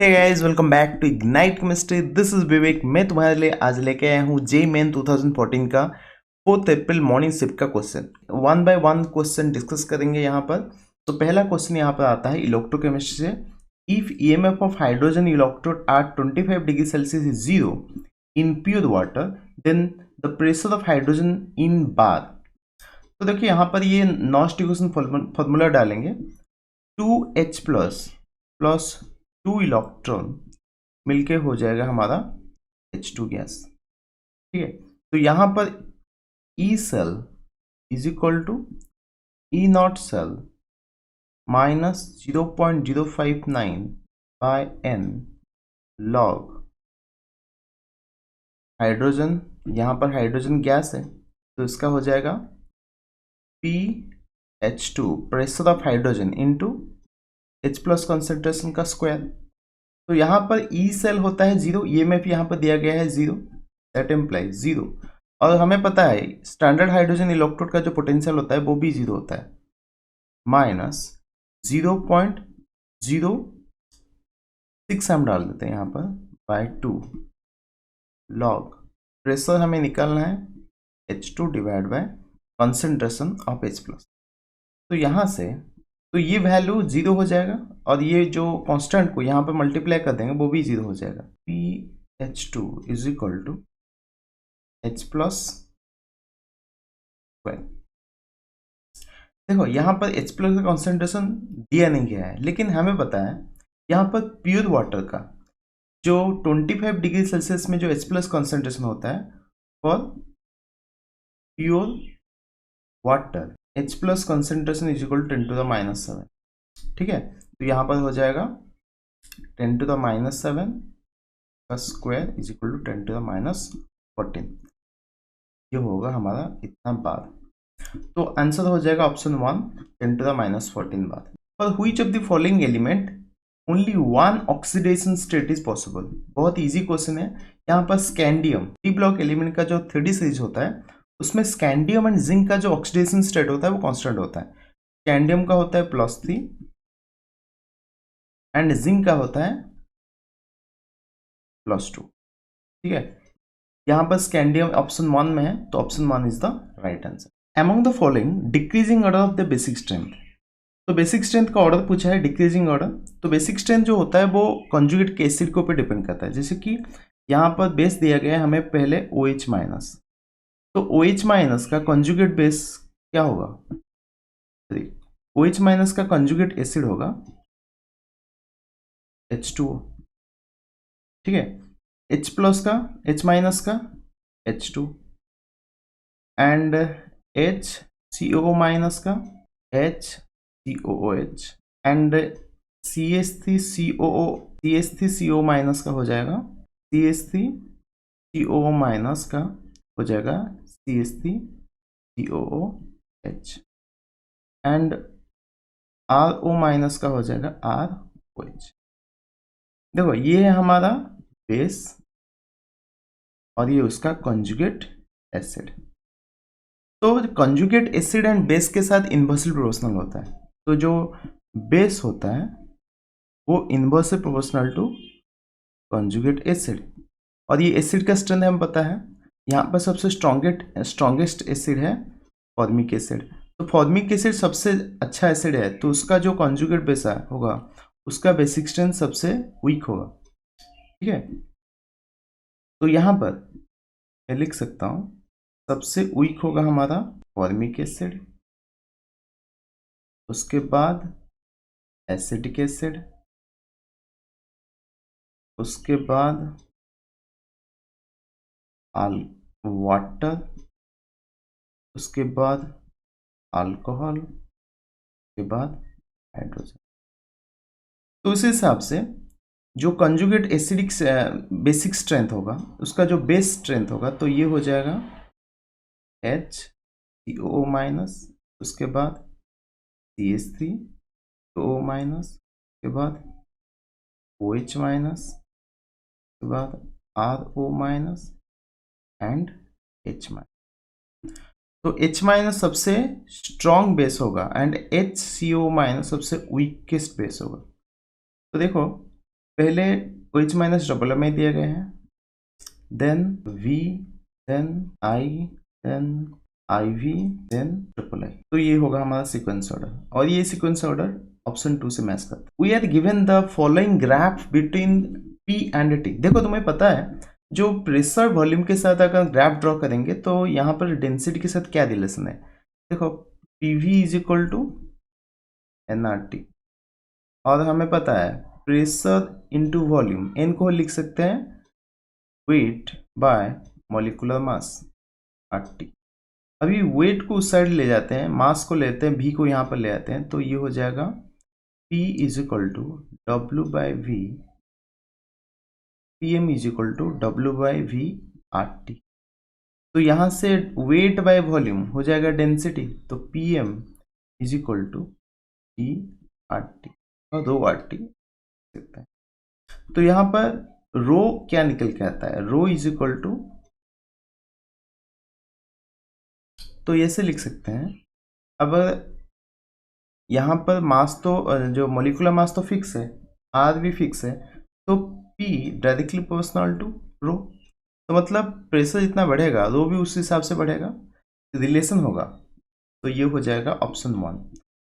Hey guys, welcome back to Ignite Chemistry. This is Vivek. मैं तुम्हारे लिए आज लेके आया हूँ जे मेन 2014 का 4 अप्रैल मॉर्निंग शिफ्ट का question. One by one question discuss करेंगे यहाँ पर। तो पहला क्वेश्चन यहाँ पर आता है इलेक्ट्रोकेमिस्ट्री से। If EMF of hydrogen electrode at 25 degree Celsius is 0 in pure water, then the pressure of hydrogen in bar. तो देखिए यहाँ पर ये नॉस्ट इक्वेशन फॉर्मूला डालेंगे। 2H प्लस प्लस 2 इलेक्ट्रॉन मिलके हो जाएगा हमारा H2 गैस। ठीक है, तो यहां पर E cell is equal to E naught cell minus 0.059 by n log hydrogen. यहां पर हाइड्रोजन गैस है तो इसका हो जाएगा PH2 pressure of hydrogen into H plus concentration का स्क्वायर। तो यहाँ पर ई सेल होता है 0, ईएमएफ यहाँ पर दिया गया है 0, दैट इम्प्लाइज 0। और हमें पता है स्टैंडर्ड हाइड्रोजन इलेक्ट्रोड का जो पोटेंशियल होता है वो भी 0 होता है, माइनस 0.06 हम डाल देते हैं यहाँ पर बाय 2 लॉग प्रेशर हमें निकालना है H2 divide by concentration of H plus. तो यहाँ से तो ये वैल्यू 0 हो जाएगा और ये जो कांस्टेंट को यहाँ पर मल्टीप्लाई कर देंगे वो भी 0 हो जाएगा। PH2 is equal to H plus square. देखो यहाँ पर H प्लस का कॉन्सेंट्रेशन दिया नहीं गया है, लेकिन हमें पता है यहाँ पर प्योर वाटर का जो 25 डिग्री सेल्सियस में जो H प्लस कॉन्सेंट्रेशन होता है for pure water H plus concentration is equal to 10 to the minus 7। ठीक है, तो यहाँ पर हो जाएगा 10 टू द माइनस 7 का square is equal to 10 to the minus 14। ये होगा हमारा इतना बार। तो आंसर हो जाएगा ऑप्शन 1 10 टू द माइनस 14 बार। पर which of the following element only one oxidation state is possible. बहुत इजी क्वेश्चन है। यहाँ पर स्कैंडियम डी ब्लॉक एलिमेंट का जो 3D सीरीज होता है उसमें स्कैंडियम एंड जिंक का जो ऑक्सीडेशन स्टेट होता है वो कांस्टेंट होता है। स्कैंडियम का होता है +3 एंड जिंक का होता है +2। ठीक है, यहां पर स्कैंडियम ऑप्शन 1 में है तो option 1 is the right answer. Among the following decreasing order of the basic strength. तो बेसिक स्ट्रेंथ का ऑर्डर पूछा है, डिक्रीजिंग ऑर्डर। तो बेसिक स्ट्रेंथ जो होता है वो कॉन्जुगेट के एसिड के ऊपर डिपेंड करता है। जैसे कि यहाँ पर बेस दिया गया है हमें पहले OH माइनस, तो OH माइनस का कॉन्जुगेट बेस क्या होगा? OH माइनस का कॉन्जुगेट एसिड होगा H2O। ठीक है, H प्लस का H माइनस का H2 एंड HCO माइनस का HCOOH एंड CH3CO माइनस का हो जाएगा CH3CO माइनस का हो जाएगा CH3COOH एंड RO माइनस का हो जाएगा ROH। देखो ये है हमारा बेस और ये उसका कॉन्जुगेट एसिड। तो कॉन्जुगेट एसिड एंड बेस के साथ इन्वर्सली प्रोपोर्शनल होता है। तो जो बेस होता है वो inversely proportional to conjugate acid. और ये एसिड का स्ट्रेंथ हमें पता है। यहाँ पर सबसे स्ट्रॉन्गेस्ट एसिड है फॉर्मिक एसिड। तो फॉर्मिक एसिड सबसे अच्छा एसिड है तो उसका जो कॉन्जुगेट बेस होगा उसका बेसिक स्ट्रेंथ सबसे वीक होगा। ठीक है, तो यहाँ पर मैं लिख सकता हूँ सबसे वीक होगा हमारा फॉर्मिक एसिड, उसके बाद एसिटिक एसिड, उसके बाद वाटर, उसके बाद अल्कोहल, उसके बाद हाइड्रोजन। तो उस हिसाब से जो कंजुगेट एसिडिक बेसिक स्ट्रेंथ होगा उसका जो बेस स्ट्रेंथ होगा तो ये हो जाएगा HCOO माइनस, उसके बाद CH3CO माइनस, उसके बाद OH माइनस, उसके बाद RO minus and H minus. तो H माइनस सबसे स्ट्रॉन्ग बेस होगा एंड HCO माइनस सबसे वीकेस्ट बेस होगा। तो देखो पहले OH माइनस डबल में दिए गए हैं, then V, then I, then IV, then triple I. तो ये होगा हमारा सीक्वेंस ऑर्डर, और ये सीक्वेंस ऑर्डर ऑप्शन 2 से मैच करता है। We are given the following graph between P and T। देखो तुम्हें पता है जो प्रेशर वॉल्यूम के साथ अगर ग्राफ ड्रॉ करेंगे तो यहाँ पर डेंसिटी के साथ क्या रिलेशन है। देखो PV is equal to nRT, और हमें पता है प्रेशर इनटू वॉल्यूम, n को लिख सकते हैं weight by molecular mass RT। अभी वेट को उस साइड ले जाते हैं, मास को लेते हैं, V को यहाँ पर ले आते हैं, तो ये हो जाएगा P is equal to W/V, PM is equal to W/V RT। तो यहाँ से वेट बाय वॉल्यूम हो जाएगा डेंसिटी, तो PM is equal to T RT, और 2 RT सकते हैं। तो यहाँ पर रो क्या निकल के आता है, रो इज इक्वल टू, तो ऐसे लिख सकते हैं। अब यहाँ पर मास तो जो मॉलिक्यूलर मास तो फिक्स है, R भी फिक्स है, तो P डायरेक्टली प्रोपोर्शनल टू रो, तो मतलब प्रेशर जितना बढ़ेगा रो भी उस हिसाब से बढ़ेगा, रिलेशन होगा। तो ये हो जाएगा option 1।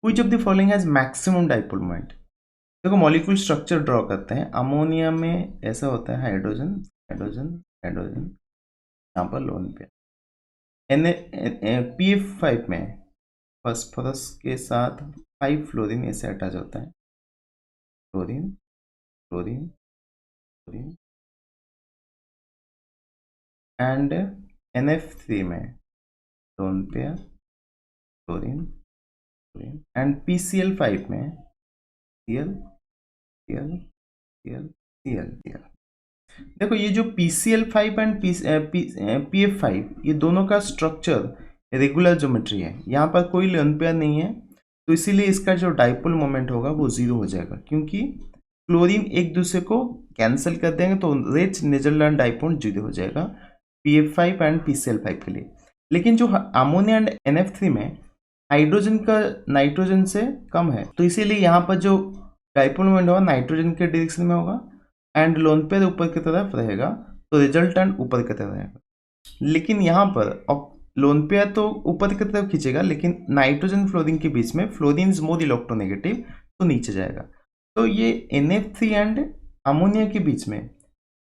Which of the following has maximum dipole moment. देखो मॉलिक्यूल स्ट्रक्चर ड्रॉ करते हैं। अमोनिया में ऐसा होता है हाइड्रोजन हाइड्रोजन हाइड्रोजन, यहाँ पर लोन पे PF5 में फास्फोरस के साथ 5 फ्लोरीन ऐसे अटैच होता है, fluorine fluorine fluorine, and NF3 में lone pair fluorine fluorine, and PCl5 में Cl Cl Cl Cl Cl। देखो ये जो PCl5 एंड PF5 ये दोनों का स्ट्रक्चर रेगुलर ज्योमेट्री है, यहाँ पर कोई लोन पेयर नहीं है, तो इसीलिए इसका जो डाइपोल मोमेंट होगा वो 0 हो जाएगा, क्योंकि क्लोरीन एक दूसरे को कैंसिल कर देंगे, तो रेच नेदरलैंड डाइपोल 0 हो जाएगा PF5 एंड PCl5 के लिए। लेकिन जो अमोनिया एंड NF3 में हाइड्रोजन का नाइट्रोजन से कम है, तो इसीलिए यहाँ पर जो डाइपोल मोमेंट होगा नाइट्रोजन के डायरेक्शन में होगा, एंड लोन पेयर ऊपर की तरफ रहेगा, तो रिजल्टेंट ऊपर की तरफ रहेगा। लेकिन यहाँ पर लोन पेयर तो ऊपर की तरफ खींचेगा, लेकिन नाइट्रोजन फ्लोरीन के बीच में फ्लोरीन इज मोर इलेक्ट्रोनेगेटिव, तो नीचे जाएगा। तो ये NF3 एंड अमोनिया के बीच में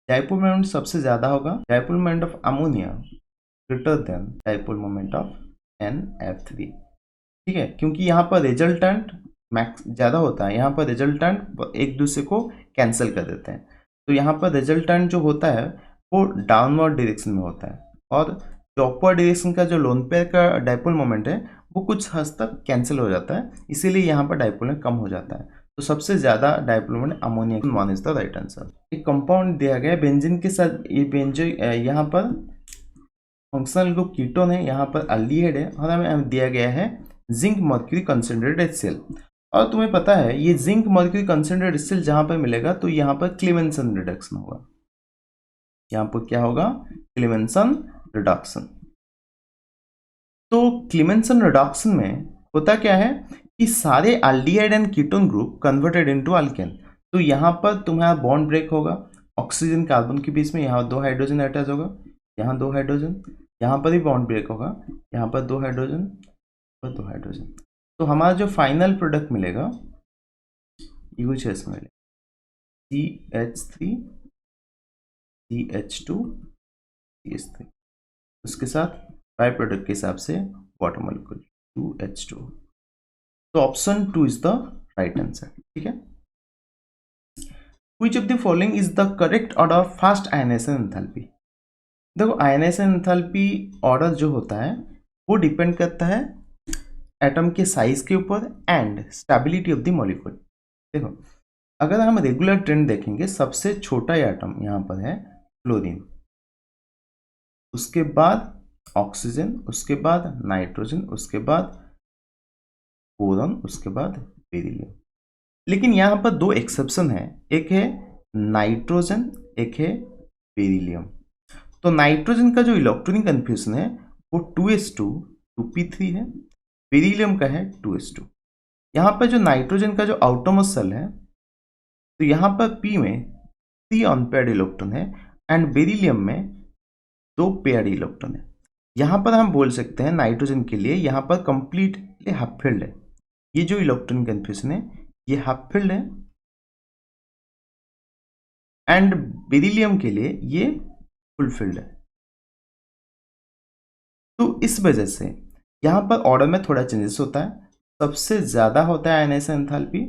डाइपोल मोमेंट सबसे ज्यादा होगा, dipole moment of ammonia greater than dipole moment of NF3, ठीक है, क्योंकि यहाँ पर रिजल्टेंट मैक्स ज़्यादा होता है, यहाँ पर रिजल्टेंट एक दूसरे को कैंसिल कर देते हैं, तो यहाँ पर रिजल्टेंट जो होता है वो डाउनवर्ड डायरेक्शन में होता है, और जो अपवर्ड डायरेक्शन का जो लोन पेयर का डाइपोल मोमेंट है वो कुछ हद तक कैंसिल हो जाता है, इसीलिए यहाँ पर डाइपोल कम हो जाता है। तो सबसे ज़्यादा dipole moment ammonia 1 is the right answer. एक कंपाउंड दिया गया है बेंजीन के साथ, ये बेंजो यहाँ पर फंक्शनल ग्रुप कीटोन है, यहाँ पर अल्डिहाइड है, और हमें दिया गया है जिंक मर्क्यूरी कंसंट्रेटेड HCl। और तुम्हें पता है ये जिंक मर्क्यूरी कंसंट्रेटेड HCl जहां पर मिलेगा तो यहाँ पर क्लेमेंसन रिडक्शन होगा, यहाँ पर क्या होगा, क्लेमेंसन रिडक्शन। तो क्लेमेंसन रिडक्शन में होता क्या है कि सारे aldehyde and ketone group converted into alkane, तो यहाँ पर तुम्हारा बॉन्ड ब्रेक होगा ऑक्सीजन कार्बन के बीच में, यहाँ 2 हाइड्रोजन अटैच होगा, यहाँ 2 हाइड्रोजन, यहाँ पर भी बॉन्ड ब्रेक होगा, यहाँ पर 2 हाइड्रोजन और 2 हाइड्रोजन, तो हमारा जो फाइनल प्रोडक्ट मिलेगा ये कुछ ऐसा मिलेगा CH3 CH2 CH3, उसके साथ बाय प्रोडक्ट के हिसाब से वाटर मॉलिक्यूल 2H2। तो option 2 is the right answer, ठीक है। Which of the following is the correct order of fast ionization enthalpy. देखो आयनाइजेशन एंथैल्पी ऑर्डर जो होता है वो डिपेंड करता है एटम के साइज के ऊपर and stability of the molecule. देखो अगर हम रेगुलर ट्रेंड देखेंगे, सबसे छोटा एटम यहाँ पर है फ्लोरीन, उसके बाद ऑक्सीजन, उसके बाद नाइट्रोजन, उसके बाद बोरॉन, उसके बाद बेरिलियम। लेकिन यहाँ पर 2 एक्सेप्शन है, एक है नाइट्रोजन, एक है बेरिलियम। तो नाइट्रोजन का जो इलेक्ट्रॉनिक कन्फ्यूजन है वो 2s2 2p3 है, बेरिलियम का है 2s2। यहाँ पर जो नाइट्रोजन का जो आउटरमोस्ट शेल है, तो यहाँ पर P में 3 अनपेयर्ड इलेक्ट्रॉन है एंड बेरिलियम में 2 पेयर्ड इलेक्ट्रॉन है। यहां पर हम बोल सकते हैं नाइट्रोजन के लिए यहां पर कंप्लीटली हाफ फिल्ड है। ये जो इलेक्ट्रॉन कन्फ्यूजन है ये हाफ फिल्ड है एंड बेरिलियम के लिए ये फुल फिल्ड है। तो इस वजह से यहां पर ऑर्डर में थोड़ा चेंजेस होता है। सबसे ज्यादा होता है आयनाइजेशन एंथैल्पी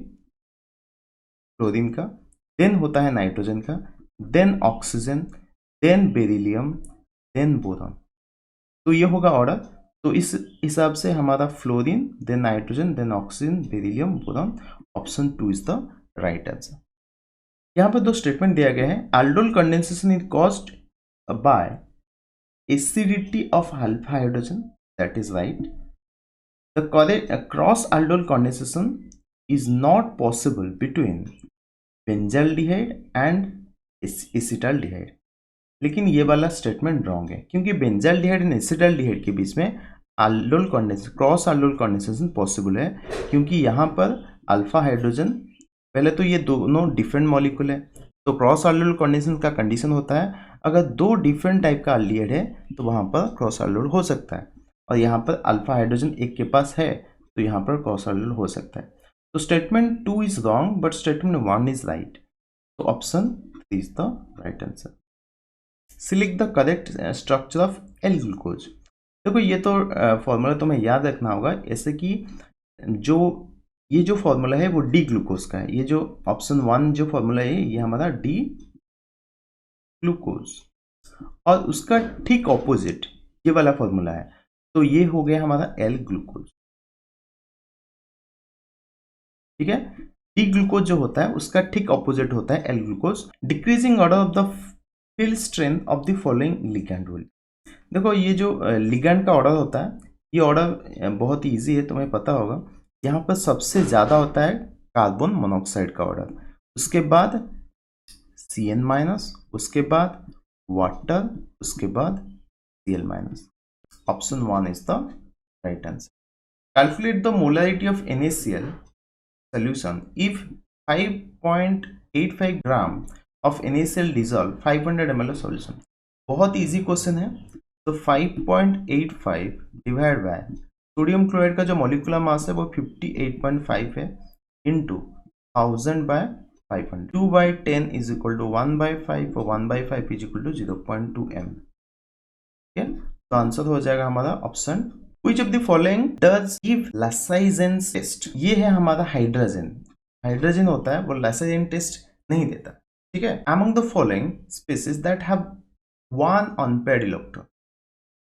क्लोरीन का, देन होता है नाइट्रोजन का, then oxygen, then beryllium, then boron. तो ये होगा ऑर्डर। तो इस हिसाब से हमारा fluorine, then nitrogen, then oxygen, beryllium, boron, option 2 is the right answer. यहां पर 2 स्टेटमेंट दिया गया है। aldol condensation is caused by acidity of alpha hydrogen, that is right. The cross aldol condensation is not possible between benzaldehyde and acetaldehyde. लेकिन ये वाला statement wrong है क्योंकि बेंजाल्डिहाइड एंड एसिटाल्डिहाइड के बीच में aldol condensation, cross aldol condensation possible है क्योंकि यहाँ पर अल्फा हाइड्रोजन, पहले तो ये दोनों डिफरेंट मॉलिक्यूल है, तो क्रॉस aldol कंडेंसेशन का कंडीशन होता है अगर 2 डिफरेंट टाइप का अल्डिहाइड है तो वहाँ पर क्रॉस aldol हो सकता है, और यहाँ पर अल्फा हाइड्रोजन एक के पास है तो यहाँ पर क्रॉस aldol हो सकता है। तो statement 2 is wrong but statement 1 is right. तो option 3 is the right answer. Select the correct structure of L glucose. देखो ये तो फॉर्मूला तुम्हें याद रखना होगा, ऐसे कि ये जो फॉर्मूला है वो डी ग्लूकोज का है। ये जो ऑप्शन 1 जो फॉर्मूला है ये हमारा डी ग्लूकोज, और उसका ठीक ऑपोजिट ये वाला फॉर्मूला है, तो ये हो गया हमारा एल ग्लूकोज। ठीक है, डी ग्लूकोज जो होता है उसका ठीक ऑपोजिट होता है L glucose. Decreasing order of the field strength of the following ligand rule. देखो ये जो लिगैंड का ऑर्डर होता है ये ऑर्डर बहुत ही ईजी है, तुम्हें पता होगा। यहाँ पर सबसे ज़्यादा होता है कार्बन मोनोऑक्साइड का ऑर्डर, उसके बाद Cn माइनस, उसके बाद वाटर, उसके बाद Cl minus. Option 1 is the right answer. Calculate the molarity of NaCl solution if 5.85 gram of NaCl dissolve 500 ml of solution। बहुत इजी क्वेश्चन है। तो 5.85 डिवाइड बाय सोडियम क्लोराइड का जो मॉलिक्यूलर मास है वो 58.5 है into 1000 by 500, 2/10 is equal to 1/5 और 1/5 is equal to 0.2 m। ठीक है, तो आंसर हो जाएगा हमारा option. Which of the following does give Lassaizen test? ये है हमारा हाइड्रोजन। हाइड्रोजन होता है वो Lassaizen टेस्ट नहीं देता। ठीक है, among the following species that have one unpaired electron।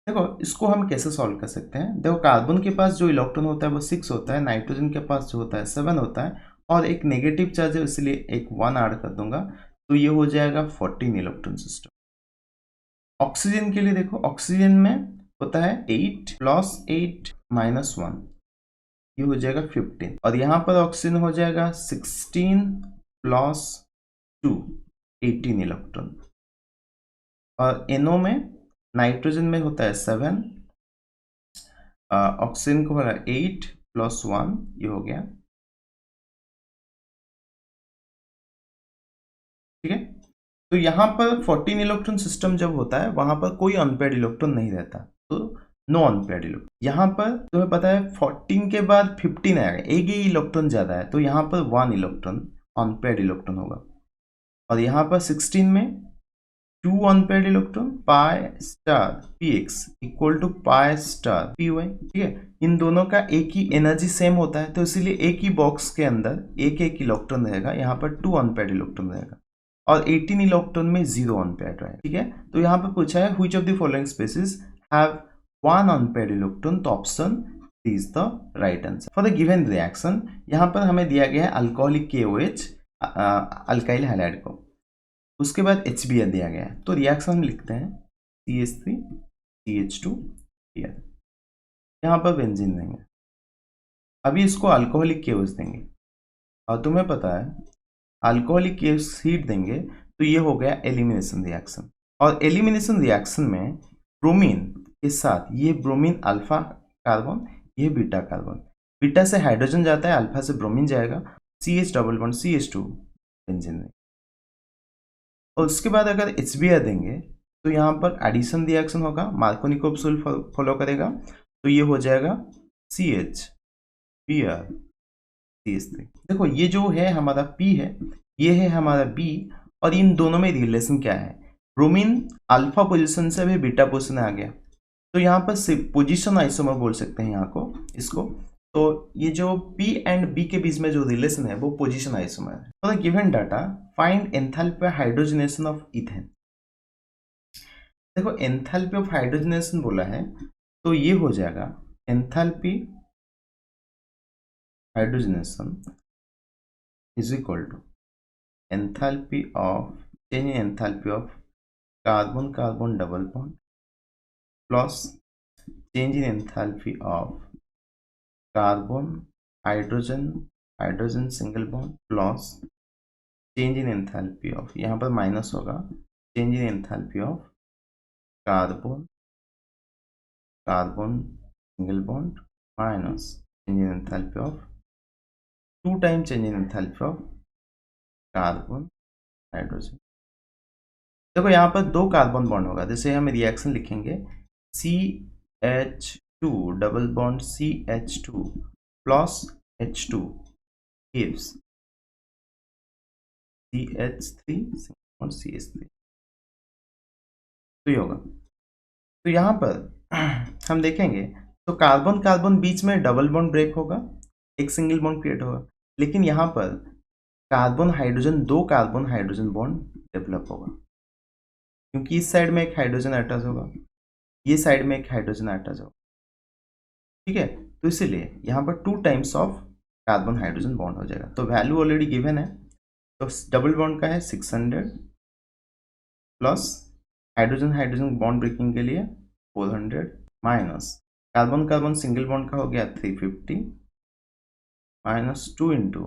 देखो इसको हम कैसे सॉल्व कर सकते हैं। देखो कार्बन के पास जो इलेक्ट्रॉन होता है वो 6 होता है, नाइट्रोजन के पास जो होता है 7 होता है, और एक नेगेटिव चार्ज है इसलिए एक 1 ऐड कर दूंगा, तो ये हो जाएगा 14 इलेक्ट्रॉन सिस्टम। ऑक्सीजन के लिए देखो, ऑक्सीजन में होता है 8 + 8 - 1, ये हो जाएगा 15, और यहाँ पर ऑक्सीजन हो जाएगा 16 + 2 18 इलेक्ट्रॉन। और NO में नाइट्रोजन में होता है 7, ऑक्सीजन को होगा 8 + 1, ये हो गया। ठीक है, तो यहाँ पर 14 इलेक्ट्रॉन सिस्टम जब होता है वहां पर कोई अनपेयर्ड इलेक्ट्रॉन नहीं रहता, तो नो अनपेयर्ड इलेक्ट्रॉन। यहाँ पर तुम्हें पता है 14 के बाद 15 आएगा, एक ही इलेक्ट्रॉन ज्यादा है, तो यहाँ पर 1 इलेक्ट्रॉन अनपेयर्ड इलेक्ट्रॉन होगा। और यहाँ पर 16 में 2 unpaired electron, pi star px equal to pi star py। ठीक है, इन दोनों का एक ही एनर्जी सेम होता है, तो इसीलिए एक ही बॉक्स के अंदर एक एक इलेक्ट्रॉन रहेगा। यहाँ पर 2 अनपेयर्ड इलेक्ट्रॉन रहेगा, और 18 इलेक्ट्रॉन में 0 अनपेयर्ड रहेगा। ठीक है, तो यहाँ पर पूछा है which of the following species have 1 unpaired electron, तो option D is the right answer. For the given reaction यहाँ पर हमें दिया गया है अल्कोहलिक KOH अल्काइल हैलाइड को, उसके बाद HBr दिया गया है, तो रिएक्शन हम लिखते हैं CH3 CH2 Cl। यहाँ पर बेंजीन देंगे, अभी इसको अल्कोहलिक KOH देंगे, और तुम्हें पता है अल्कोहलिक KOH हीट देंगे तो ये हो गया एलिमिनेशन रिएक्शन। और एलिमिनेशन रिएक्शन में ब्रोमीन के साथ ये ब्रोमीन अल्फा कार्बन, ये बीटा कार्बन, बीटा से हाइड्रोजन जाता है, अल्फा से ब्रोमीन जाएगा, CH double bond CH2 benzene. और उसके बाद अगर HBr देंगे तो यहाँ पर एडिशन रिएक्शन होगा, मार्कोनिकोव रूल फॉलो करेगा, तो ये हो जाएगा CH CH3। देखो ये जो है हमारा P है, ये है हमारा B, और इन दोनों में रिलेशन क्या है, ब्रोमीन अल्फा पोजीशन से भी बीटा पोजीशन आ गया, तो यहाँ पर पोजीशन आइसोमर बोल सकते हैं यहाँ को, इसको। तो ये जो P एंड B के बीच में जो रिलेशन है वो पोजीशन आइसोमर है। For the given data find enthalpy of hydrogenation of ethane. देखो एंथैल्पी ऑफ हाइड्रोजनेशन बोला है, तो ये हो जाएगा enthalpy hydrogenation is equal to enthalpy of change in enthalpy of carbon carbon double bond plus change in enthalpy of carbon hydrogen hydrogen single bond plus change in enthalpy of, यहाँ पर minus होगा, change in enthalpy of carbon carbon single bond minus change in enthalpy of 2 time change in enthalpy of carbon hydrogen. देखो यहाँ पर 2 carbon bond होगा, जैसे हम reaction लिखेंगे CH2 double bond CH2 plus H2 gives CH3 और CH3, तो ये होगा। तो यहाँ पर हम देखेंगे तो कार्बन कार्बन बीच में डबल बॉन्ड ब्रेक होगा, एक सिंगल बॉन्ड क्रिएट होगा, लेकिन यहाँ पर carbon hydrogen 2 carbon hydrogen bond develop होगा, क्योंकि इस साइड में एक हाइड्रोजन अटैच होगा, ये साइड में एक हाइड्रोजन अटैच होगा, ठीक है। तो इसीलिए यहाँ पर 2 times of carbon hydrogen bond हो जाएगा। तो वैल्यू ऑलरेडी गिवन है, तो डबल बॉन्ड का है 600 plus hydrogen hydrogen bond breaking के लिए 400 minus carbon carbon single bond का हो गया 350 minus 2 into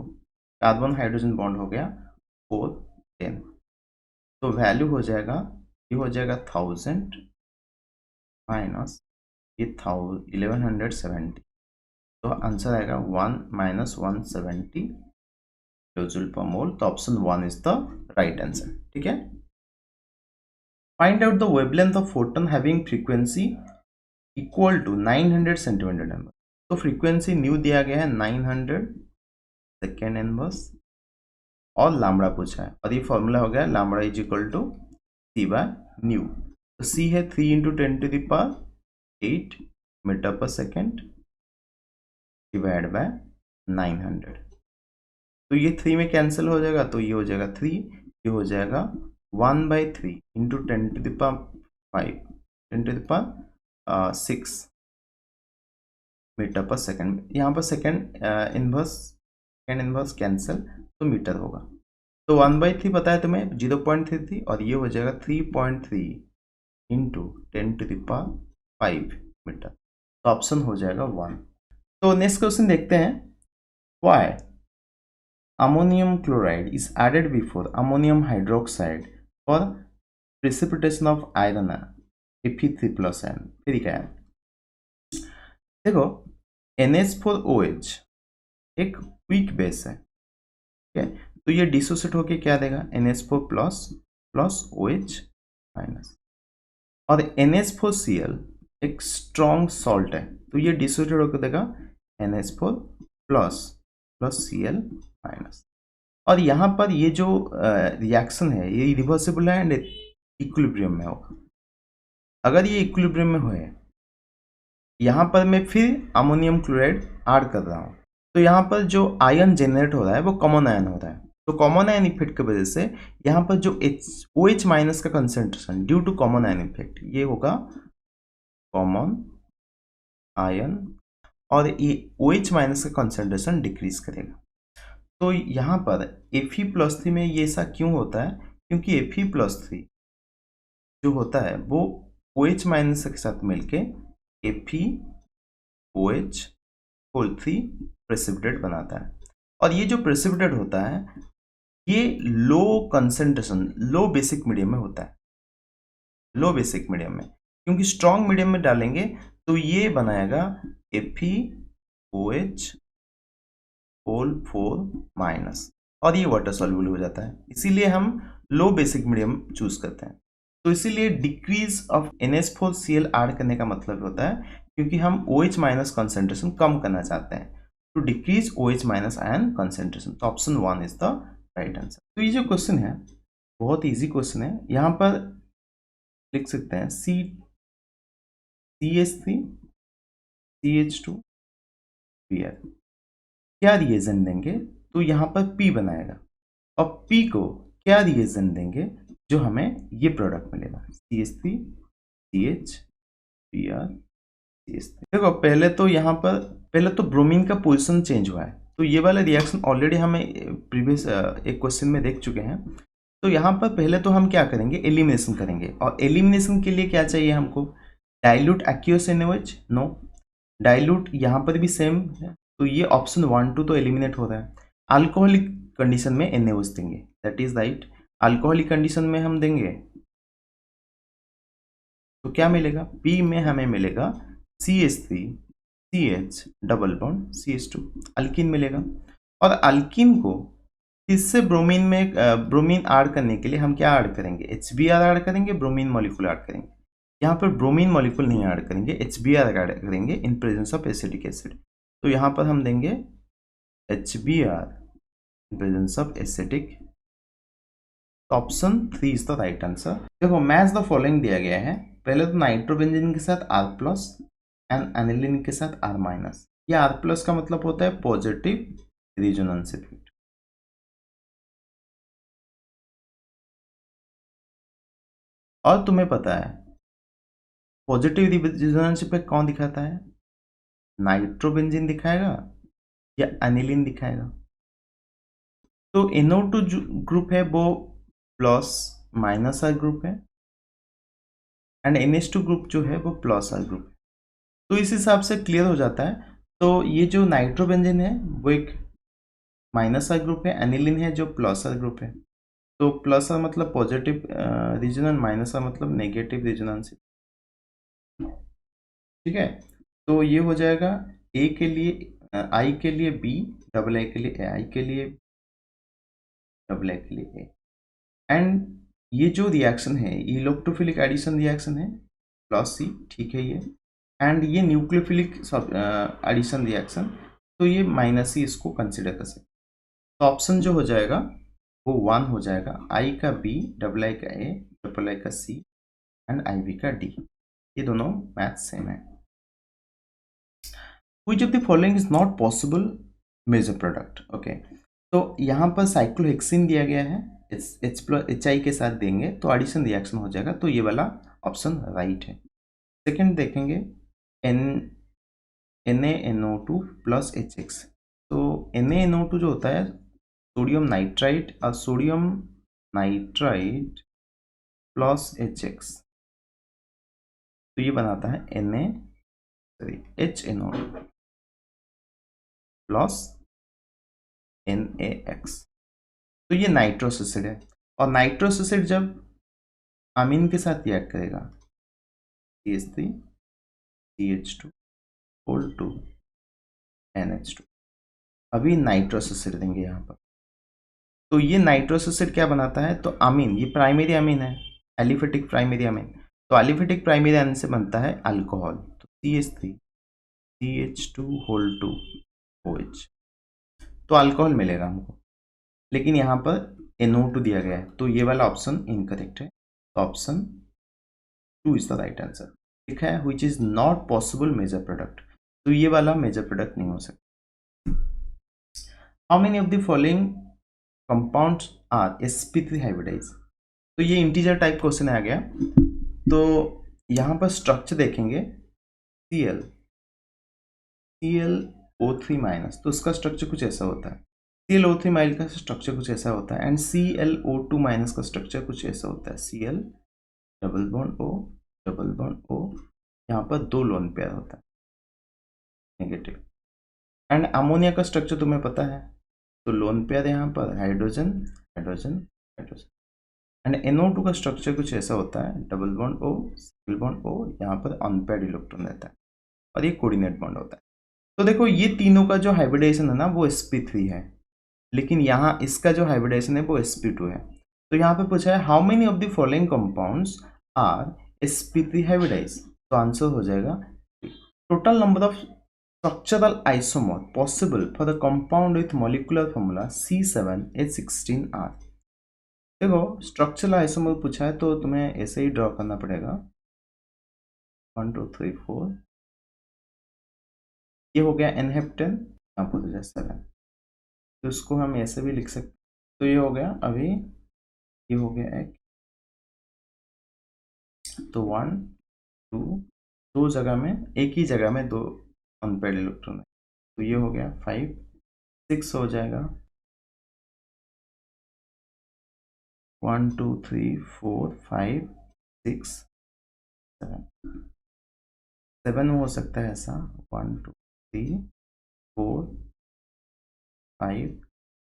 carbon hydrogen bond हो गया 410। तो वैल्यू हो जाएगा, ये हो जाएगा 1000 माइनस ये 1170, तो आंसर आएगा 1 माइनस 170 किलोजूल पर मोल। तो option 1 is the right answer, ठीक है। Find out the wavelength of photon having frequency equal to 900 centimetre number. तो फ्रीक्वेंसी न्यू दिया गया है 900 सेकेंड इनवर्स और लैम्बडा पूछा है, और ये फॉर्मूला हो गया lambda is equal to C by nu. तो C है 3 into 10 to the power 8 metre पर सेकेंड डिवाइड बाय 900। तो ये 3 में कैंसिल हो जाएगा, तो ये हो जाएगा 3, ये हो जाएगा 1/3 into 10 to the power 5 10 to the power 6 metre पर सेकेंड। यहाँ पर सेकेंड इनवर्स कैंसिल, तो मीटर होगा। तो 1/3 पता है तुम्हें 0.33, और ये हो जाएगा 3.3 into 10 to the power 5 metre. तो ऑप्शन हो जाएगा 1। तो नेक्स्ट क्वेश्चन देखते हैं, why ammonium chloride is added before ammonium hydroxide for precipitation of iron Fe3+N। फिर क्या है, देखो NH4OH एक वीक बेस है, ठीक है, तो ये डिसोसिएट होके क्या देगा NH4 प्लस OH माइनस, और NH4Cl एक स्ट्रॉन्ग सॉल्ट है, तो ये डिसोसिएट होकर देगा NH4 प्लस Cl माइनस। और यहाँ पर ये जो रिएक्शन है ये रिवर्सिबल है एंड इक्विलिब्रियम में होगा। अगर ये इक्विलिब्रियम में होए, यहाँ पर मैं फिर अमोनियम क्लोराइड ऐड कर रहा हूँ, तो यहाँ पर जो आयन जनरेट हो रहा है वो कॉमन आयन हो रहा है। तो कॉमन आयन इफेक्ट की वजह से यहाँ पर जो OH माइनस का concentration due to common ion effect ये होगा कॉमन आयन, और ये OH माइनस का कंसेंट्रेशन डिक्रीज करेगा। तो यहाँ पर Fe+3 में ये ऐसा क्यों होता है, क्योंकि Fe+3 जो होता है वो OH माइनस के साथ मिलके FeOH3 प्रेसिपिटेट बनाता है। और ये जो प्रेसिपिटेट होता है ये लो कंसेंट्रेशन लो बेसिक मीडियम में होता है, लो बेसिक मीडियम में, क्योंकि स्ट्रॉन्ग मीडियम में डालेंगे तो ये बनाएगा FeOH4 माइनस, और ये वाटर सॉल्युबल हो जाता है। इसीलिए हम लो बेसिक मीडियम चूज करते हैं। तो इसीलिए डिक्रीज ऑफ NH4Cl ऐड करने का मतलब होता है क्योंकि हम OH माइनस कॉन्सेंट्रेशन कम करना चाहते हैं, to decrease OH minus ion concentration. तो option 1 is the right answer. तो ये जो क्वेश्चन है बहुत इजी क्वेश्चन है। यहाँ पर लिख सकते हैं CH3 CH2 Br, क्या रिएजेंट देंगे तो यहाँ पर P बनाएगा, और P को क्या रिएजेंट देंगे जो हमें ये प्रोडक्ट मिलेगा CH3 CH Br CH3। देखो पहले तो यहाँ पर पहले तो ब्रोमीन का पोजीशन चेंज हुआ है, तो ये वाला रिएक्शन ऑलरेडी हमें प्रीवियस एक क्वेश्चन में देख चुके हैं। तो यहाँ पर पहले तो हम क्या करेंगे, एलिमिनेशन करेंगे, और एलिमिनेशन के लिए क्या चाहिए हमको, डाइल्यूट एक्यूएस NaOH, नो डाइल्यूट यहाँ पर भी सेम है, तो ये ऑप्शन 1 2 तो एलिमिनेट हो रहा है। अल्कोहलिक कंडीशन में NaOH देंगे, that is right. Alcoholic condition में हम देंगे तो क्या मिलेगा, P में हमें मिलेगा CH3 CH double bond CH2, alkene मिलेगा। और अल्किन को इससे ब्रोमीन में ब्रोमीन ऐड करने के लिए हम क्या ऐड करेंगे, HBr ऐड करेंगे, ब्रोमीन मॉलिक्यूल ऐड करेंगे। यहाँ पर ब्रोमीन मॉलिक्यूल नहीं ऐड करेंगे, HBr ऐड करेंगे in presence of acetic acid. तो यहाँ पर हम देंगे HBr in presence of acetic. Option 3 is the right answer. देखो मैच द फॉलोइंग दिया गया है। पहले तो नाइट्रोबेंजीन के साथ R+ एंड एनिलीन के साथ R-। ये R+ का मतलब होता है पॉजिटिव रेजोनेंस इफेक्ट। और तुम्हें पता है पॉजिटिव रेजोनेंस इफेक्ट कौन दिखाता है, नाइट्रोबेंजीन दिखाएगा या एनिलीन दिखाएगा। तो NO2 जो ग्रुप है वो +- ग्रुप है, एंड NH2 ग्रुप जो है वो +R ग्रुप है। तो इस हिसाब से क्लियर हो जाता है। तो ये जो नाइट्रोबेंजीन है वो एक -R ग्रुप है, एनिलीन है जो +R ग्रुप है। तो +R मतलब पॉजिटिव रीजन, -R मतलब नेगेटिव रेजोनेंस। ठीक है, तो ये हो जाएगा A के लिए I के लिए B, AA के लिए I के लिए AA के लिए A। एंड ये जो रिएक्शन है ये इलेक्ट्रोफिलिक एडिशन रिएक्शन है, +C, ठीक है ये। एंड ये न्यूक्लियोफिलिक एडिशन रिएक्शन, तो ये -C इसको कंसिडर कर सकते। तो ऑप्शन जो हो जाएगा वो 1 हो जाएगा, I का B, AA का A, AA का C एंड IB का D। ये दोनों मैच सेम है। Which of the following is not possible major product, okay. तो यहाँ पर साइक्लोहेक्सिन दिया गया है, HI के साथ देंगे तो एडिशन रिएक्शन हो जाएगा, तो ये वाला ऑप्शन राइट है। सेकंड देखेंगे NaNO2 + HX। तो NaNO2 जो होता है सोडियम नाइट्राइट और सोडियम नाइट्राइट प्लस HX, तो ये बनाता है HNO2 प्लस NaX। तो ये नाइट्रोस एसिड है, और नाइट्रोस एसिड जब अमीन के साथ रिएक्ट करेगा CH3 CH2 NH2, अभी नाइट्रोस एसिड देंगे यहाँ पर। तो ये नाइट्रोस एसिड क्या बनाता है, तो अमीन, ये प्राइमरी अमीन है, एलिफेटिक प्राइमरी अमीन। तो एलिफेटिक प्राइमरी अमीन से बनता है अल्कोहल, तो CH3 CH2 OH, तो अल्कोहल मिलेगा हमको। लेकिन यहाँ पर NO2 दिया गया है, तो ये वाला ऑप्शन इनकरेक्ट है। तो option 2 is the right answer. लिखा है which is not possible major product, तो ये वाला मेजर प्रोडक्ट नहीं हो सकता। How many of the following compounds are sp3 hybridize. तो ये इंटीजर टाइप क्वेश्चन आ गया। तो यहाँ पर स्ट्रक्चर देखेंगे ClO3-, तो उसका स्ट्रक्चर कुछ ऐसा होता है। ClO3- का स्ट्रक्चर कुछ ऐसा होता है, एंड ClO2- का स्ट्रक्चर कुछ ऐसा होता है, Cl डबल बॉन्ड O, यहाँ पर 2 लोन पेयर होता है नेगेटिव। एंड अमोनिया का स्ट्रक्चर तुम्हें पता है, तो लोन पेयर यहाँ पर hydrogen hydrogen hydrogen. And NO2 का स्ट्रक्चर कुछ ऐसा होता है, double bond O single bond O, यहाँ पर अनपेयर्ड इलेक्ट्रॉन रहता है, और ये कोऑर्डिनेट बॉन्ड होता है। तो देखो ये तीनों का जो हाइब्रिडाइजेशन है ना वो sp3 है, लेकिन यहाँ इसका जो हाइब्रिडाइजेशन है वो sp2 है। तो यहाँ पे पूछा है how many of the following compounds are sp3 hybridize, तो आंसर हो जाएगा total number of structural isomer possible for the compound with molecular formula C7H16R। देखो स्ट्रक्चरल आइसोमर पूछा है तो तुम्हें ऐसे ही ड्रॉ करना पड़ेगा 1 2 3 4, ये हो गया n-हेप्टेन, यहाँ पर हो जाए 7, तो इसको हम ऐसे भी लिख सकते, तो ये हो गया अभी, ये हो गया एक, तो 1 2, दो जगह में, एक ही जगह में दो अनपेयर्ड इलेक्ट्रॉन है, तो ये हो गया 5 6 हो जाएगा 1 2 3 4 5 6 7 हो सकता है ऐसा 1 2 3 4 5,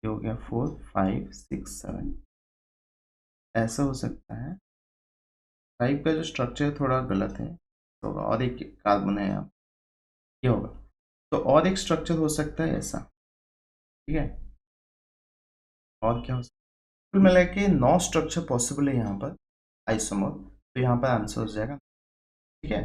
ये हो गया 4 5 6 7, ऐसा हो सकता है। 5 का जो स्ट्रक्चर थोड़ा गलत है, तो और एक कार्बन है यहाँ, ये होगा, तो और एक स्ट्रक्चर हो सकता है ऐसा, ठीक है। और क्या हो सकता है, कुल मिला के 9 स्ट्रक्चर पॉसिबल है यहाँ पर आइसोमर, तो यहाँ पर आंसर हो जाएगा, ठीक है।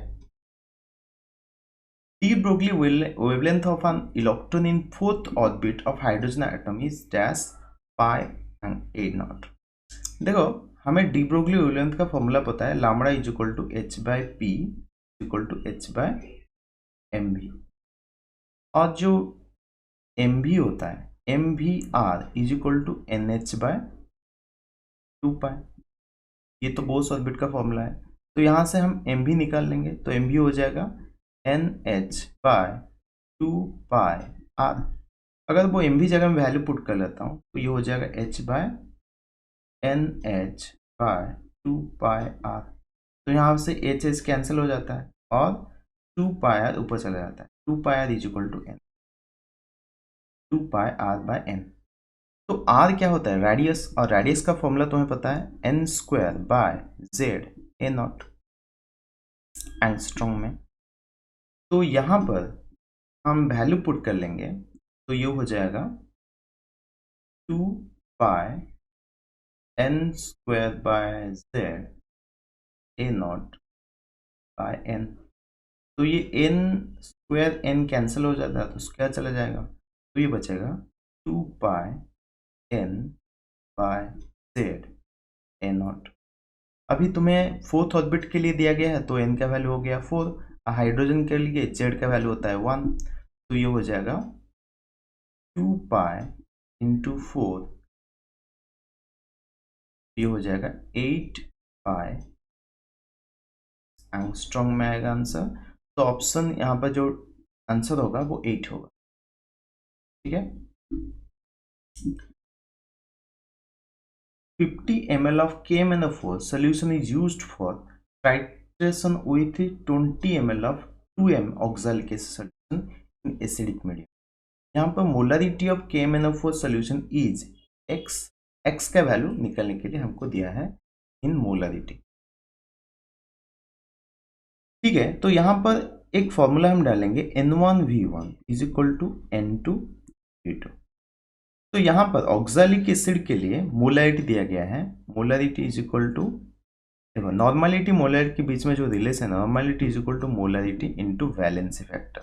De Broglie wavelength of an electron in fourth orbit of hydrogen atom is dash pi and a naught। देखो हमें डी ब्रोगली वेवलेंथ का फॉर्मूला पता है, lambda is equal to h by p equal to h by m v, और जो m v होता है m v r is equal to n h by 2 pi, ये तो बोस ऑर्बिट का फॉर्मूला है, तो यहाँ से हम एम भी निकाल लेंगे, तो एम भी हो जाएगा n h by 2 pi r. अगर वो एम भी जगह में वैल्यू पुट कर लेता हूँ तो ये हो जाएगा h by n h by 2 pi r, तो यहाँ से एच एच कैंसिल हो जाता है और 2 पाई आर ऊपर चला जाता है, 2 pi R is equal to N, 2 pi R by N. तो आर क्या होता है, रेडियस, और रेडियस का फॉर्मूला तुम्हें पता है n square by Z A naught angstrom में, तो यहाँ पर हम वैल्यू पुट कर लेंगे, तो ये हो जाएगा 2 pi N square by Z A naught by N, तो ये एन स्क्वायर एन कैंसिल हो जाता है तो स्क्वायर चला जाएगा, तो ये बचेगा 2 pi N by Z A naught. अभी तुम्हें फोर्थ ऑर्बिट के लिए दिया गया है तो एन का वैल्यू हो गया 4, हाइड्रोजन के लिए जेड का वैल्यू होता है 1, तो ये हो जाएगा 2 पाई इंटू 4, ये हो जाएगा 8 पाई एंगस्ट्रॉम में आएगा आंसर, तो ऑप्शन यहाँ पर जो आंसर होगा वो 8 होगा, ठीक है। 50 ml of KMnO4 solution is used for titration with 20 ml of 2M oxalic acid solution in acidic medium। यहाँ पर molarity of KMnO4 solution is x, x का वैल्यू निकालने के लिए हमको दिया है इन मोलरिटी, ठीक है। तो यहाँ पर एक फॉर्मूला हम डालेंगे N1V1 is equal to N2V2, तो यहाँ पर ऑक्सालिक एसिड के लिए मोलरिटी दिया गया है, मोलरिटी इज इक्वल टू, देखो नॉर्मलिटी मोलरिटी के बीच में जो रिलेशन है, normality is equal to molarity into valency factor.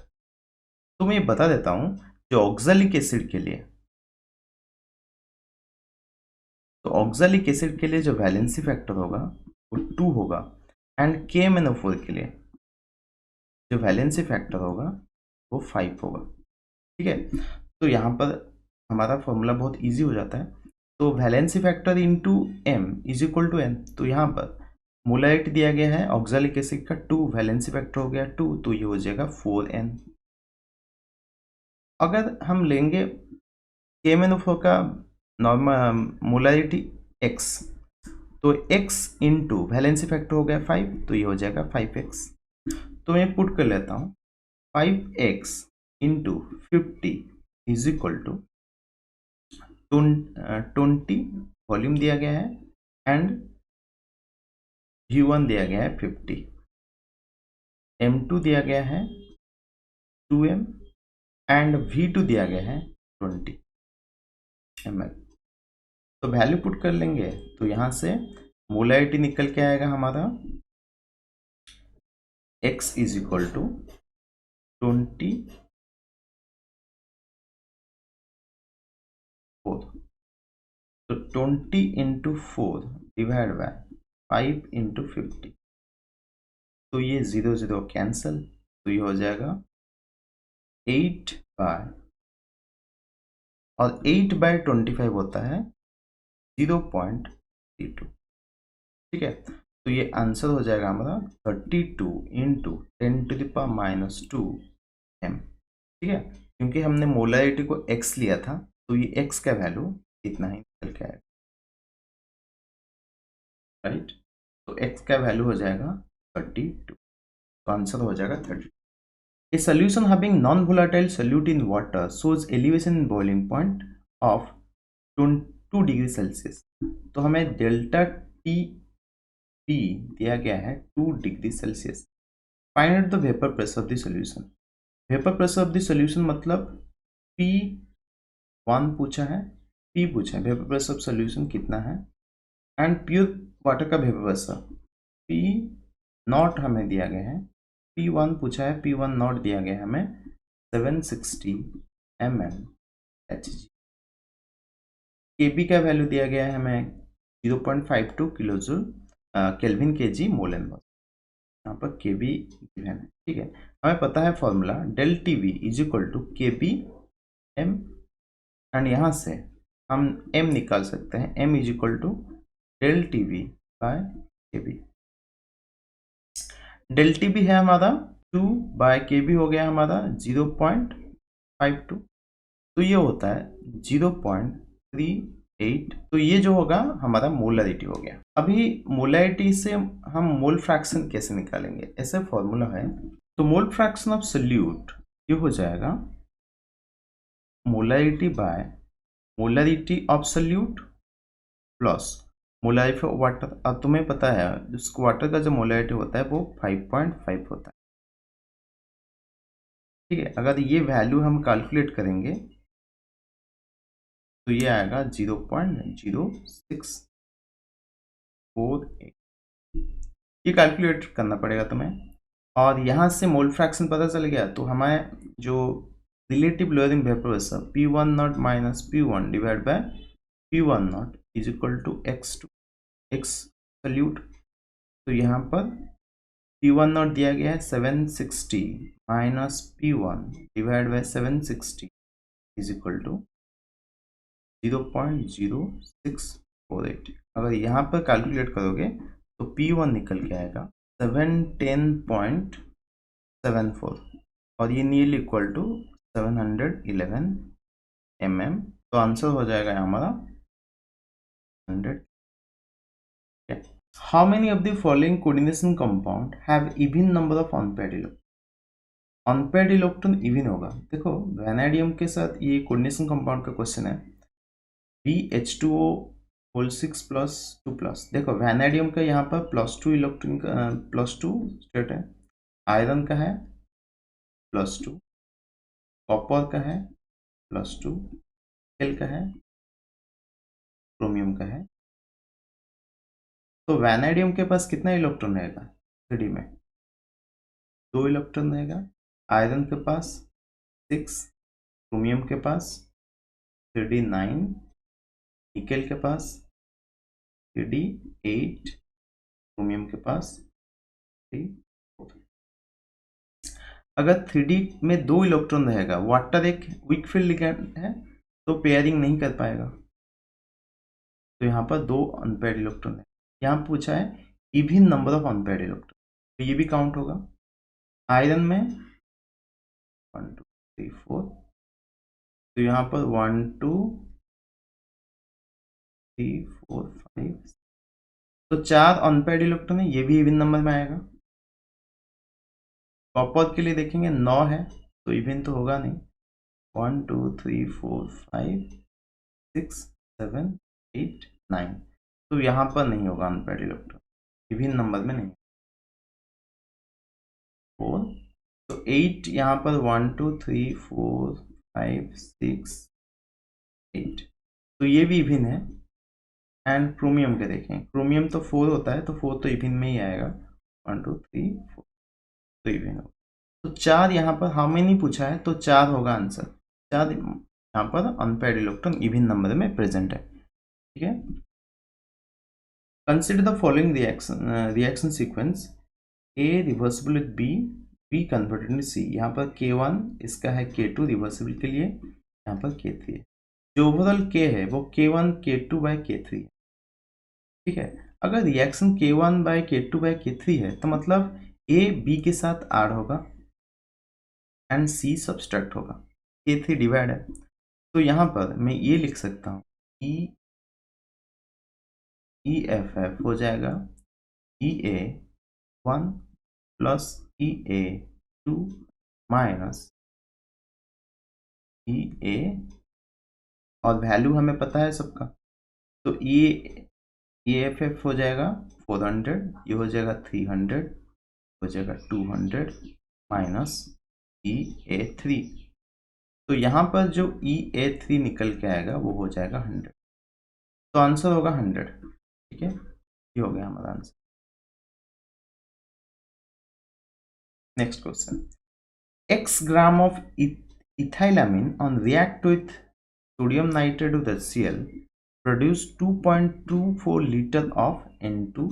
तो मैं ये बता देता हूँ जो ऑक्सालिक एसिड के लिए, तो ऑक्सालिक एसिड के लिए जो वैलेंसी फैक्टर होगा वो 2 होगा, एंड KMnO4 के लिए जो वैलेंसी फैक्टर होगा वो 5 होगा, ठीक है। तो यहाँ पर हमारा फॉर्मूला बहुत इजी हो जाता है, तो valency factor into m is equal to n, तो यहाँ पर मोलरिटी दिया गया है ऑक्सालिक एसिड का 2, वैलेंसी फैक्टर हो गया 2, तो ये हो जाएगा 4n। अगर हम लेंगे KMnO4 का नॉर्मल मोलरिटी x, तो x इंटू वैलेंसी फैक्टर हो गया 5, तो ये हो जाएगा 5x, तो मैं पुट कर लेता हूँ 5x into 50 is equal to 20 volume दिया गया है एंड V1 दिया गया है 50, M2 दिया गया है 2M एंड V2 दिया गया है 20 ml। तो वैल्यू पुट कर लेंगे तो यहाँ से मोलैरिटी निकल के आएगा हमारा x इज इक्वल टू 24, तो 20 इंटू 4 डिवाइड बाय 5 इंटू 50, तो ये 0 0 कैंसल, तो ये हो जाएगा 8 बाय, और 8 बाय 25 होता है 0.32, ठीक है। तो ये आंसर हो जाएगा हमारा 32 इंटू 10⁻²⁰ m, ठीक है। क्योंकि हमने मोलैरिटी को x लिया था तो ये x का वैल्यू इतना ही निकल के आएगा, राइट। तो x का वैल्यू हो जाएगा 32, तो आंसर हो जाएगा 32। A solution having non-volatile solute in water shows elevation in boiling point of 2 degree Celsius. तो हमें डेल्टा टी पी दिया गया है 2 degree Celsius. Find out the vapour pressure of the solution. Vapour pressure of the solution मतलब P1 पूछा है, P पूछा है, वेपर प्रेशर ऑफ सॉल्यूशन कितना है, एंड प्योर वाटर का वेपर प्रेशर P नॉट हमें दिया गया है, P1 पूछा है, P1 नॉट दिया गया है हमें 760 mmHg। Kb का वैल्यू दिया गया है हमें 0.52 kilo joule kelvin KG mole n work, यहाँ पर Kb गिवन है, ठीक है। हमें पता है formula del TV is equal to Kb m, and यहाँ से हम m निकाल सकते हैं, m is equal to del TV by Kb। Del Tb है हमारा 2 बाय Kb हो गया हमारा 0.52, तो ये होता है 0.38, तो ये जो होगा हमारा मोलरिटी हो गया। अभी मोलरिटी से हम मोल फ्रैक्शन कैसे निकालेंगे, ऐसे फॉर्मूला है। तो मोल फ्रैक्शन ऑफ सोल्यूट ये हो जाएगा molarity by molarity of solute plus molarity of water. अब तुम्हें पता है जिसको वाटर का जो मोलरिटी होता है वो 5.5 होता है, ठीक है। अगर ये वैल्यू हम कैलकुलेट करेंगे तो ये आएगा 0.0648, ये कैलकुलेट करना पड़ेगा तुम्हें। और यहाँ से मोल फ्रैक्शन पता चल गया तो हमें जो relative lowering vapour pressure P1 not minus P1 divide by P1 not is equal to x solute. तो यहाँ पर P1 नॉट दिया गया है 760 minus P1 divide by 760 is equal to 0.0648। अगर यहाँ पर कैलकुलेट करोगे तो P1 निकल के आएगा 710.74, और ये नियरली इक्वल टू 711 mm, तो आंसर हो जाएगा हमारा 100। How many of the following coordination compound have even number of unpaired electrons? Unpaired electron even होगा। देखो वैनेडियम के साथ ये कोऑर्डिनेशन कंपाउंड का क्वेश्चन है, BH2O होल 6 प्लस 2 प्लस। देखो वैनेडियम का यहाँ पर +2 इलेक्ट्रॉन का +2 स्टेट है, आयरन का है +2, कॉपर का है +2, निकेल का है, क्रोमियम का है। तो वैनेडियम के पास कितना इलेक्ट्रॉन रहेगा 3D में? 2 इलेक्ट्रॉन रहेगा। आयरन के पास 6, क्रोमियम के पास 3D 9, निकेल के पास 3D 8, क्रोमियम के पास 3D 4। अगर 3D में 2 इलेक्ट्रॉन रहेगा, वाटर एक वीक फील्ड लिगैंड है तो पेयरिंग नहीं कर पाएगा, तो यहाँ पर 2 अनपेयर्ड इलेक्ट्रॉन है। यहाँ पूछा है even number of unpaired electron, तो ये भी काउंट होगा। आयरन में 1 2 3 4, तो यहाँ पर 1 2 3 4 5, तो 4 अनपेयर्ड इलेक्ट्रॉन है, ये भी इवन नंबर में आएगा। कॉपर के लिए देखेंगे 9 है तो इवन तो होगा नहीं, 1 2 3 4 5 6 7 8 9, तो यहाँ पर नहीं होगा अनपेयर्ड इलेक्ट्रॉन, इवन नंबर में नहीं। 4, तो 8 यहाँ पर 1 2 3 4 5 6 8, तो ये भी इवन है, एंड क्रोमियम के देखें, क्रोमियम तो 4 होता है, तो 4 तो इवन में ही आएगा, 1 2 3 4, तो इवन होगा। तो 4 यहाँ पर हाउ मेनी पूछा है, तो 4 होगा आंसर। 4 यहाँ पर अनपेयर्ड इलेक्ट्रॉन इवन नंबर में प्रेजेंट है, ठीक है। Consider the following reaction sequence, A reversible with B, B converted in C. यहाँ पर K1 इसका है K2 रिवर्सिबल के लिए, यहाँ पर K3 है। जो ओवरऑल K है वो K1 K2 बाय K3 है, ठीक है। अगर reaction K1 bye K2 bye K3 है तो मतलब A B के साथ ऐड होगा एंड C सब्सट्रैक्ट होगा, K3 डिवाइड है। तो यहाँ पर मैं ये लिख सकता हूँ EFF हो जाएगा EA1 plus EA2 minus EA, और वैल्यू हमें पता है सबका, तो EFF हो जाएगा 400, ये हो जाएगा 300, हो जाएगा 200 माइनस EA3। तो यहाँ पर जो EA3 निकल के आएगा वो हो जाएगा 100, तो आंसर होगा 100, ठीक है। ये हो गया हमारा answer. Next question, X gram of ethylamine on react with sodium nitrate with HCl produce 2.24 liter of N2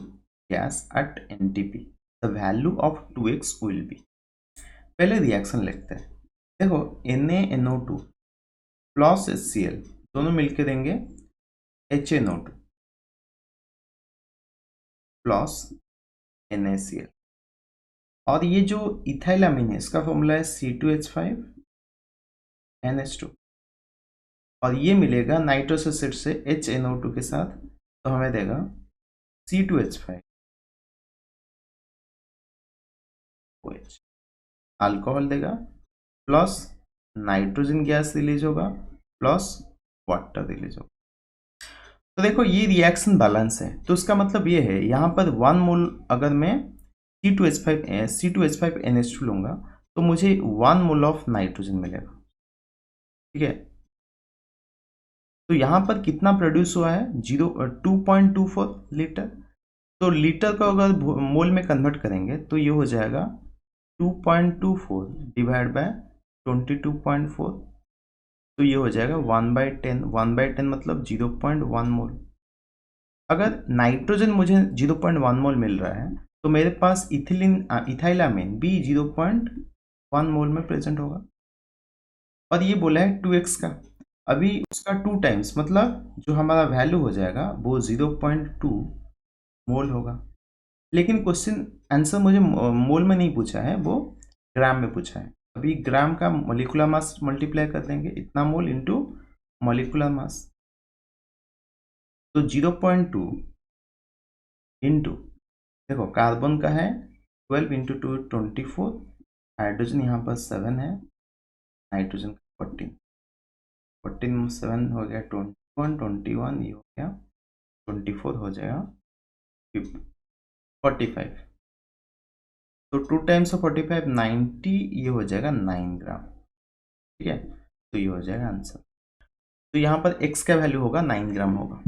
gas at NTP. The value of 2x will be। पहले रिएक्शन लिखते हैं। देखो NaNO2 प्लस HCl दोनों मिलके देंगे HNO2 plus NaCl, और ये जो इथाइलामिन है इसका फॉर्मूला है C2H5NH2, और ये मिलेगा नाइट्रस एसिड से HNO2 के साथ, तो हमें देगा C2H5OH, अल्कोहल देगा प्लस नाइट्रोजन गैस रिलीज होगा प्लस वाटर रिलीज होगा। तो देखो ये रिएक्शन बैलेंस है, तो इसका मतलब ये है यहाँ पर 1 मोल अगर मैं C2H5NH2 लूँगा तो मुझे 1 मोल ऑफ नाइट्रोजन मिलेगा, ठीक है। तो यहाँ पर कितना प्रोड्यूस हुआ है 2.24 लीटर, तो लीटर को अगर मोल में कन्वर्ट करेंगे तो ये हो जाएगा 2.24 डिवाइड बाय 22.4, तो ये हो जाएगा 1/10, 1/10 मतलब 0.1 मोल। अगर नाइट्रोजन मुझे 0.1 मोल मिल रहा है तो मेरे पास इथाइलामिन भी 0.1 मोल में प्रेजेंट होगा, और ये बोला है 2x का, अभी उसका 2 टाइम्स मतलब जो हमारा वैल्यू हो जाएगा वो 0.2 मोल होगा। लेकिन क्वेश्चन आंसर मुझे मोल में नहीं पूछा है, वो ग्राम में पूछा है। अभी ग्राम का मॉलिक्यूलर मास मल्टीप्लाई कर देंगे, इतना मोल इंटू मॉलिक्यूलर मास, तो 0.2 इंटू, देखो कार्बन का है 12 इंटू 2 24, हाइड्रोजन यहाँ पर 7 है, नाइट्रोजन 14, 14 7 हो गया 21, 21 ये हो गया 24, हो जाएगा 45, तो 2 टाइम्स ऑफ 45 90, ये हो जाएगा 9 ग्राम, ठीक है। तो ये हो जाएगा आंसर। तो यहाँ पर x का वैल्यू होगा 9 ग्राम होगा।